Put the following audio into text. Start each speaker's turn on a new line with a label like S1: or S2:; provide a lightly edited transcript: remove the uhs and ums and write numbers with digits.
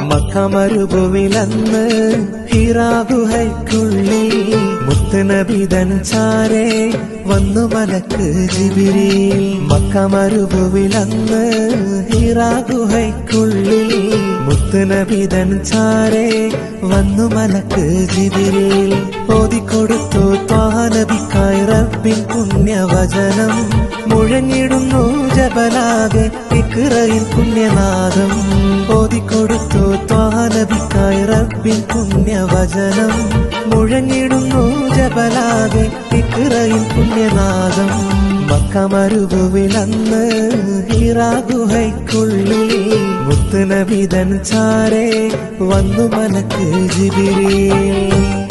S1: Mecca മരുഭുവിലന്ന് Hira ഗുഹയ്ക്കുള്ളിൽ മുത്തുനബിതൻ ചാരേ വന്നു മലക്ക് ജിബ്രീൽ. മക്ക മരുഭുവിലന്ന് ഹിറാ ഗുഹയ്ക്കുള്ളിൽ മുത്തുനബിതൻ ചാരേ വന്നു മലക്ക് ജിബ്രീൽ. ഓതിക്കൊടുത്തു ത്വാഹ നബിക്കായി റബ്ബിൻ പുണ്യവചനം. മുഴങ്ങിടുന്നു ജബലാകെ ഇഖ്റയിൽ പുണ്യനാദം. ഓതിക്കൊടുത്തു ത്വാഹ നബിക്കായി റബ്ബിൻ പുണ്യവചനം. മുഴങ്ങിടുന്നു ജബലാകെ ഇഖ്റയിൽ പുണ്യനാദം. മക്ക മരുഭുവിലന്ന് ഹിറാ ഗുഹയ്ക്കുള്ളിൽ മുത്തുനബിതൻ ചാരേ വന്നു മലക്ക് ജിബ്രീൽ.